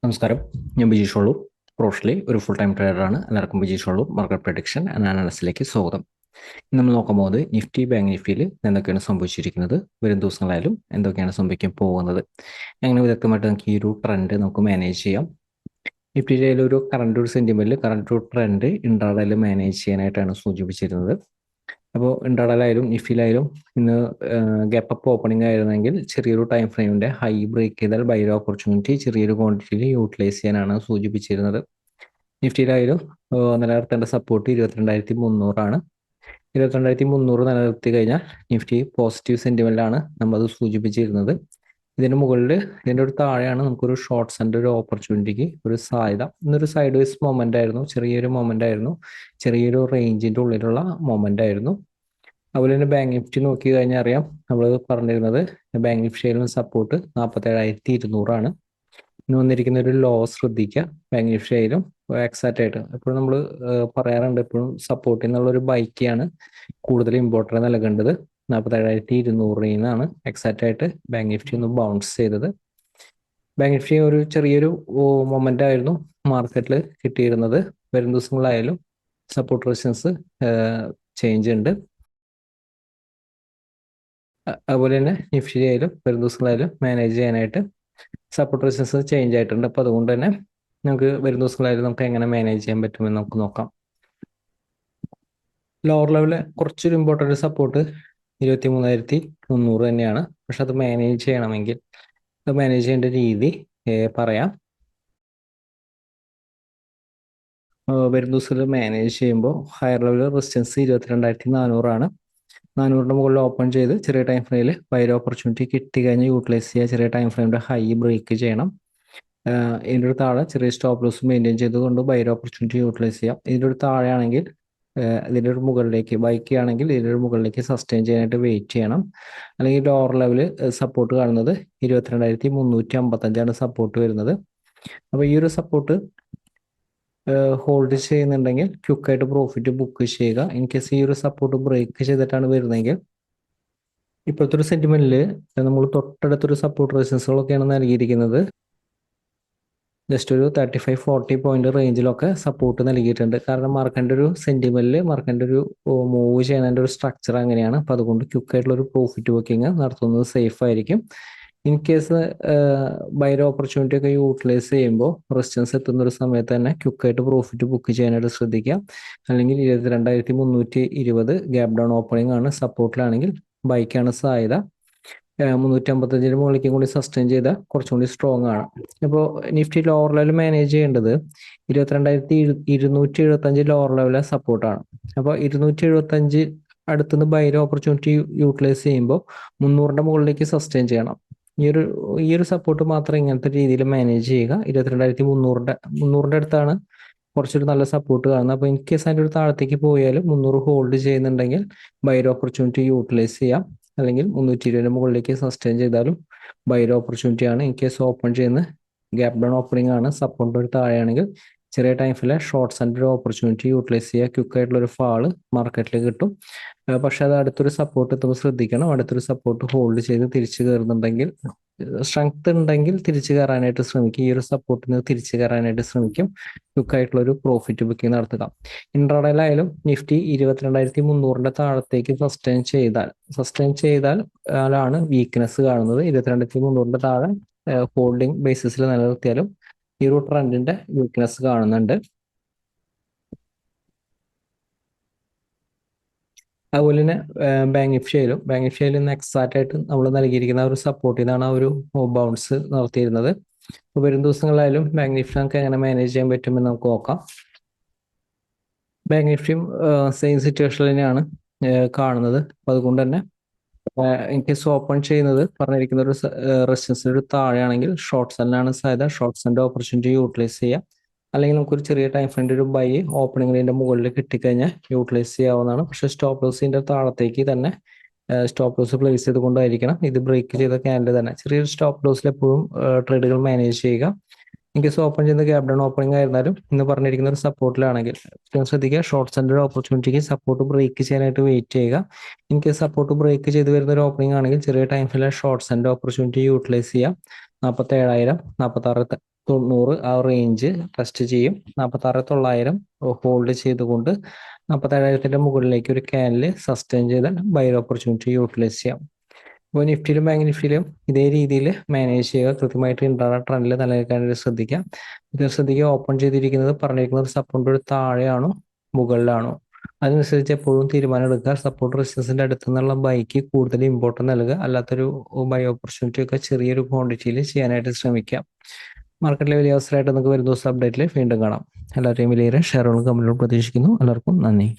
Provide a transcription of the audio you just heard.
നമസ്കാരം. ഞാൻ ബിജീഷ് ഉള്ളൂർ, പ്രൊഫഷണലി ഒരു ഫുൾ ടൈം ട്രേഡറാണ്. എല്ലാവർക്കും Bijeesh Ulloor market prediction and അനാലിസിസിലേക്ക് സ്വാഗതം. ഇന്ന് നമ്മൾ നോക്കാൻ പോകുന്നത് നിഫ്റ്റി ബാങ്ക് നിഫ്റ്റിയിൽ എന്തൊക്കെയാണ് സംഭവിച്ചിരിക്കുന്നത്, വരും ദിവസങ്ങളായാലും എന്തൊക്കെയാണ് സംഭവിക്കാൻ പോകുന്നത്, അങ്ങനെ വിദഗ്ധമായിട്ട് നമുക്ക് ഈ ഒരു ട്രെൻഡ് നമുക്ക് മാനേജ് ചെയ്യാം. നിഫ്റ്റിയിലെ ഒരു കറണ്ട് ഒരു സെന്റിമെന്റിൽ കറണ്ട് ഒരു ട്രെൻഡ് ഇൻട്രാഡേയിൽ മാനേജ് ചെയ്യാനായിട്ടാണ് സൂചിപ്പിച്ചിരുന്നത്. അപ്പോൾ ഇൻട്രാഡേയിലായാലും നിഫ്റ്റിയിലായാലും ഇന്ന് ഗ്യാപ്പ് അപ്പ് ഓപ്പണിംഗ് ആയിരുന്നെങ്കിൽ ചെറിയൊരു ടൈം ഫ്രെയിമിന്റെ ഹൈ ബ്രേക്ക് ചെയ്താൽ ബൈ ഓപ്പർച്യൂണിറ്റി ചെറിയൊരു ക്വാണ്ടിറ്റിയിൽ യൂട്ടിലൈസ് ചെയ്യാനാണ് സൂചിപ്പിച്ചിരുന്നത്. നിഫ്റ്റിയിലായാലും നിലനിർത്തേണ്ട സപ്പോർട്ട് 22,300 22,300 നിലനിർത്തി കഴിഞ്ഞാൽ നിഫ്റ്റി പോസിറ്റീവ് സെന്റിമെന്റിലാണ് നമ്മളത് സൂചിപ്പിച്ചിരുന്നത്. ഇതിന് മുകളിൽ ഇതിൻ്റെ ഒരു താഴെയാണ് നമുക്കൊരു ഷോർട്ട്സിൻ്റെ ഒരു ഓപ്പർച്യൂണിറ്റിക്ക് ഒരു സാധ്യത. ഇന്നൊരു സൈഡ് വേസ് മൊമെന്റ് ആയിരുന്നു, ചെറിയൊരു റേഞ്ചിന്റെ ഉള്ളിലുള്ള മൊമെന്റ് ആയിരുന്നു. അതുപോലെ തന്നെ ബാങ്ക് നിഫ്റ്റി നോക്കി കഴിഞ്ഞാൽ അറിയാം, നമ്മൾ പറഞ്ഞിരുന്നത് ബാങ്ക് നിഫ്റ്റിയിലും സപ്പോർട്ട് 47,200 ഇന്ന് വന്നിരിക്കുന്ന ഒരു ലോ ശ്രദ്ധിക്കുക. ബാങ്ക് നിഫ്റ്റി ആയാലും എക്സാക്റ്റ് ആയിട്ട് എപ്പോഴും നമ്മൾ പറയാറുണ്ട്, എപ്പോഴും സപ്പോർട്ട് എന്നുള്ള ഒരു ബൈക്കാണ് കൂടുതൽ ഇമ്പോർട്ടൻ്റ് നൽകേണ്ടത്. 47,200 നിന്നാണ് എക്സാക്റ്റ് ആയിട്ട് ബാങ്ക് നിഫ്റ്റി ഒന്ന് ബൗൺസ് ചെയ്തത്. ബാങ്ക് നിഫ്റ്റി ഒരു ചെറിയൊരു മൊമെന്റ് ആയിരുന്നു മാർക്കറ്റിൽ കിട്ടിയിരുന്നത്. വരും ദിവസങ്ങളായാലും സപ്പോർട്ട് റെസിസ്റ്റൻസ് ചേഞ്ച് ഉണ്ട്. അതുപോലെ തന്നെ നിഫ്റ്റി ആയാലും വരും ദിവസങ്ങളായാലും മാനേജ് ചെയ്യാനായിട്ട് സപ്പോർട്ട് റെസിസ്റ്റൻസ് ചേഞ്ച് ആയിട്ടുണ്ട്. അപ്പോൾ അതുകൊണ്ട് തന്നെ നമുക്ക് വരും ദിവസങ്ങളായാലും നമുക്ക് എങ്ങനെ മാനേജ് ചെയ്യാൻ പറ്റുമെന്ന് നമുക്ക് നോക്കാം. ലോവർ ലെവലിൽ കുറച്ചൊരു ഇമ്പോർട്ടൻ്റ് സപ്പോർട്ട് 23,300 തന്നെയാണ്. പക്ഷെ അത് മാനേജ് ചെയ്യണമെങ്കിൽ അത് മാനേജ് ചെയ്യേണ്ട രീതി പറയാം. വരും ദിവസത്തിൽ മാനേജ് ചെയ്യുമ്പോൾ ഹയർ ലെവൽ റെസിസ്റ്റൻസ് 22,400 400 മുകളിൽ ഓപ്പൺ ചെയ്ത് ചെറിയ ടൈം ഫ്രെയിമിൽ ബൈ ഓപ്പർച്യൂണിറ്റി കിട്ടി കഴിഞ്ഞ് യൂട്ടിലൈസ് ചെയ്യുക. ചെറിയ ടൈം ഫ്രെയിമിന്റെ ഹൈ ബ്രേക്ക് ചെയ്യണം. ഇതിൻ്റെ ഒരു താഴെ ചെറിയ സ്റ്റോപ്പ് ലോസ് മെയിൻറ്റെയിൻ ചെയ്തുകൊണ്ട് ബൈ ഓപ്പർച്യൂണിറ്റി യൂട്ടിലൈസ് ചെയ്യാം. ഇതിൻ്റെ ഒരു താഴെയാണെങ്കിൽ ഇതിൻ്റെ ഒരു മുകളിലേക്ക് ബൈക്ക് ആണെങ്കിൽ ഇതിൻ്റെ ഒരു മുകളിലേക്ക് സസ്റ്റെയിൻ ചെയ്യാനായിട്ട് വെയിറ്റ് ചെയ്യണം. അല്ലെങ്കിൽ ലോവർ ലെവൽ സപ്പോർട്ട് കാണുന്നത് 22,355 സപ്പോർട്ട് വരുന്നത്. അപ്പോൾ ഈ ഒരു സപ്പോർട്ട് ഹോൾഡ് ചെയ്യുന്നുണ്ടെങ്കിൽ ക്വിക്കായിട്ട് പ്രോഫിറ്റ് ബുക്ക് ചെയ്യുക. ഇൻ കേസ് ഈ ഒരു സപ്പോർട്ട് ബ്രേക്ക് ചെയ്തിട്ടാണ് വരുന്നതെങ്കിൽ ഇപ്പോഴത്തെ ഒരു സെന്റിമെന്റിൽ നമ്മൾ തൊട്ടടുത്തൊരു സപ്പോർട്ട് റെസിസ്റ്റൻസുകളൊക്കെയാണ് നൽകിയിരിക്കുന്നത്. ജസ്റ്റ് ഒരു 35-40 പോയിന്റ് റേഞ്ചിലൊക്കെ സപ്പോർട്ട് നൽകിയിട്ടുണ്ട്. കാരണം മാർക്കറ്റിന്റെ ഒരു സെന്റിമെന്റിൽ മാർക്കറ്റിന്റെ ഒരു മൂവ് ചെയ്യുന്നതിന്റെ ഒരു സ്ട്രക്ചർ അങ്ങനെയാണ്. അപ്പൊ അതുകൊണ്ട് ക്വിക്കായിട്ടുള്ള ഒരു പ്രോഫിറ്റ് ബുക്കിംഗ് നടത്തുന്നത് സേഫ് ആയിരിക്കും. ഇൻ കേസ് ബൈർ ഓപ്പർച്യൂണിറ്റി ഒക്കെ യൂട്ടിലൈസ് ചെയ്യുമ്പോൾ റെസിസ്റ്റൻസ് എത്തുന്ന ഒരു സമയത്ത് തന്നെ ക്വിക്കായിട്ട് പ്രോഫിറ്റ് ബുക്ക് ചെയ്യാനായിട്ട് ശ്രദ്ധിക്കുക. അല്ലെങ്കിൽ 22,320 ഗ്യാപ് ഡൗൺ ഓപ്പണിംഗ് ആണ്. സപ്പോർട്ടിലാണെങ്കിൽ ബൈക്കാണ് സാധ്യത. 355 മുകളിലേക്കും കൂടി സസ്റ്റെയിൻ ചെയ്താൽ കുറച്ചും കൂടി സ്ട്രോങ് ആണ്. അപ്പോൾ നിഫ്റ്റി ലോവർ ലെവൽ മാനേജ് ചെയ്യേണ്ടത് 22,275 ലോവർ ലെവലിലെ സപ്പോർട്ടാണ്. അപ്പോൾ 275 അടുത്തുനിന്ന് ബൈർ ഓപ്പർച്യൂണിറ്റി യൂട്ടിലൈസ് ചെയ്യുമ്പോൾ 300 മുകളിലേക്ക് സസ്റ്റെയിൻ ചെയ്യണം. ഈ ഒരു സപ്പോർട്ട് മാത്രം ഇങ്ങനത്തെ രീതിയിൽ മാനേജ് ചെയ്യുക. 22,300 അടുത്താണ് കുറച്ചൊരു നല്ല സപ്പോർട്ട് കാണുന്നത്. അപ്പോൾ ഇൻ കേസ് അതിൻ്റെ ഒരു താഴത്തേക്ക് പോയാലും 300 ഹോൾഡ് ചെയ്യുന്നുണ്ടെങ്കിൽ ബൈർ ഓപ്പർച്യൂണിറ്റി യൂട്ടിലൈസ് ചെയ്യാം. അല്ലെങ്കിൽ 320 മുകളിലേക്ക് സസ്റ്റെയിൻ ചെയ്താലും ബൈർ ഓപ്പർച്യൂണിറ്റി ആണ്. ഇൻ കേസ് ഓപ്പൺ ചെയ്യുന്ന ഗ്യാപ് ഡൗൺ ഓപ്പണിംഗ് ആണ്, സപ്പോർട്ട് ഒരു താഴെയാണെങ്കിൽ ചെറിയ ടൈമിലെ ഷോർട്ട്സ് ആൻഡ് ഒരു ഓപ്പർച്യൂണിറ്റി യൂട്ടിലൈസ് ചെയ്യുക. ക്വിക്കായിട്ടുള്ള ഒരു ഫാള് മാർക്കറ്റിൽ കിട്ടും. പക്ഷെ അത് അടുത്തൊരു സപ്പോർട്ട് എത്തുമ്പോൾ ശ്രദ്ധിക്കണം. അടുത്തൊരു സപ്പോർട്ട് ഹോൾഡ് ചെയ്ത് തിരിച്ചു കയറുന്നുണ്ടെങ്കിൽ, സ്ട്രെങ്ത് ഉണ്ടെങ്കിൽ തിരിച്ചു കയറാനായിട്ട് ശ്രമിക്കും. ഈ ഒരു സപ്പോർട്ടിന് തിരിച്ചു കയറാനായിട്ട് ശ്രമിക്കും. ക്വിക്കായിട്ടുള്ള ഒരു പ്രോഫിറ്റ് ബുക്കിംഗ് നടത്തുക. ഇൻട്രാഡേയിലായാലും നിഫ്റ്റി 22,300 താഴത്തേക്ക് സസ്റ്റെയിൻ ചെയ്താൽ ആണ് വീക്ക്നെസ് കാണുന്നത്. 22,300 താഴെ ഹോൾഡിംഗ് ബേസിസിൽ നിലനിർത്തിയാലും ഈ ഒരു ട്രെൻഡിന്റെ വീക്ക്നെസ് കാണുന്നുണ്ട്. അതുപോലെ തന്നെ ബാങ്ക് നിഫ്റ്റിയിലും ഇന്ന് എക്സാക്റ്റ് ആയിട്ട് നമ്മൾ നൽകിയിരിക്കുന്ന ഒരു സപ്പോർട്ട് ഇതാണ് ആ ഒരു ബൗൺസ് നടത്തിയിരുന്നത്. അപ്പോൾ വരും ദിവസങ്ങളിലായാലും ബാങ്ക് നിഫ്റ്റി നമുക്ക് എങ്ങനെ മാനേജ് ചെയ്യാൻ പറ്റുമെന്ന് നമുക്ക് നോക്കാം. ബാങ്ക് നിഫ്റ്റിയും സെയിം സിറ്റുവേഷൻ തന്നെയാണ് കാണുന്നത്. അപ്പോൾ അതുകൊണ്ട് തന്നെ ഇൻ കേസ് ഓപ്പൺ ചെയ്യുന്നത് പറഞ്ഞിരിക്കുന്ന ഒരു റെസിസ്റ്റൻസിന് ഒരു താഴെയാണെങ്കിൽ ഷോർട്ട് സെല്ലിനാണ് സാധ്യത. ഷോർട്ട് സെല്ലിന്റെ ഓപ്പർച്യൂണിറ്റി യൂട്ടിലൈസ് ചെയ്യാം. അല്ലെങ്കിൽ നമുക്കൊരു ചെറിയ ടൈം ഫ്രെയിമിന്റെ ഒരു ബൈ ഓപ്പണിംഗിന്റെ മുകളിൽ കിട്ടിക്കഴിഞ്ഞാൽ യൂട്ടിലൈസ് ചെയ്യാവുന്നതാണ്. പക്ഷെ സ്റ്റോപ്പ് ലോസിന്റെ താഴത്തേക്ക് തന്നെ സ്റ്റോപ്പ് ലോസ് പ്ലേസ് ചെയ്തുകൊണ്ടായിരിക്കണം. ഇത് ബ്രേക്ക് ചെയ്ത ക്യാൻഡിൽ തന്നെ ചെറിയൊരു സ്റ്റോപ്പ് ലോസിൽ എപ്പോഴും ട്രേഡുകൾ മാനേജ് ചെയ്യുക. ഇൻ കേസ് ഓപ്പൺ ചെയ്യുന്ന ഗ്യാപ് ഡൗൺ ഓപ്പണിംഗ് ആയിരുന്നാലും ഇന്ന് പറഞ്ഞിരിക്കുന്ന ഒരു സപ്പോർട്ടിലാണെങ്കിൽ ശ്രദ്ധിക്കുക, ഷോർട്ട് സെന്റർ ഓപ്പർച്യൂണിറ്റിക്ക് സപ്പോർട്ട് ബ്രേക്ക് ചെയ്യാനായിട്ട് വെയിറ്റ് ചെയ്യുക. ഇൻ കേസ് സപ്പോർട്ട് ബ്രേക്ക് ചെയ്ത് വരുന്ന ഒരു ഓപ്പണിംഗ് ആണെങ്കിൽ ചെറിയ ടൈം ഫ്രെയിമിലെ ഷോർട്ട് സെന്റർ ഓപ്പർച്യൂണിറ്റി യൂട്ടിലൈസ് ചെയ്യാം. 47,000, 90 ആ റേഞ്ച് ടെസ്റ്റ് ചെയ്യും. 46,900 ഹോൾഡ് ചെയ്തുകൊണ്ട് 47,000 മുകളിലേക്ക് ഒരു ക്യാനിൽ സസ്റ്റെയിൻ ചെയ്താൽ ബൈ ഓപ്പർച്യൂണിറ്റി യൂട്ടിലൈസ് ചെയ്യാം. ഇപ്പോൾ നിഫ്റ്റിയിലും ബാങ്ക് നിഫ്റ്റിയിലും ഇതേ രീതിയിൽ മാനേജ് ചെയ്യുക. കൃത്യമായിട്ട് ഇൻട്രാഡേ ട്രെൻഡിൽ നിലനിൽക്കാനായിട്ട് ശ്രദ്ധിക്കാം. ഇത് ശ്രദ്ധിക്കുക, ഓപ്പൺ ചെയ്തിരിക്കുന്നത് പറഞ്ഞിരിക്കുന്നത് സപ്പോർട്ടിന്റെ താഴെയാണോ മുകളിലാണോ, അതനുസരിച്ച് എപ്പോഴും തീരുമാനം എടുക്കുക. സപ്പോർട്ട് റെസിസ്റ്റൻസിന്റെ അടുത്ത് നിന്നുള്ള ബൈക്ക് കൂടുതൽ ഇമ്പോർട്ടൻറ്റ് നൽകുക, അല്ലാത്തൊരു ബൈ ഓപ്പർച്യൂണിറ്റി ഒക്കെ ചെറിയൊരു ക്വാണ്ടിറ്റിയിൽ ചെയ്യാനായിട്ട് ശ്രമിക്കാം. മാർക്കറ്റിലെ വലിയ അവസരമായിട്ട് നമുക്ക് വരുന്ന ദിവസം അപ്ഡേറ്റിൽ വീണ്ടും കാണാം. എല്ലാവരെയും വലിയ ഷെയറുകളും കമ്പനികളും പ്രതീക്ഷിക്കുന്നു. എല്ലാവർക്കും നന്ദി.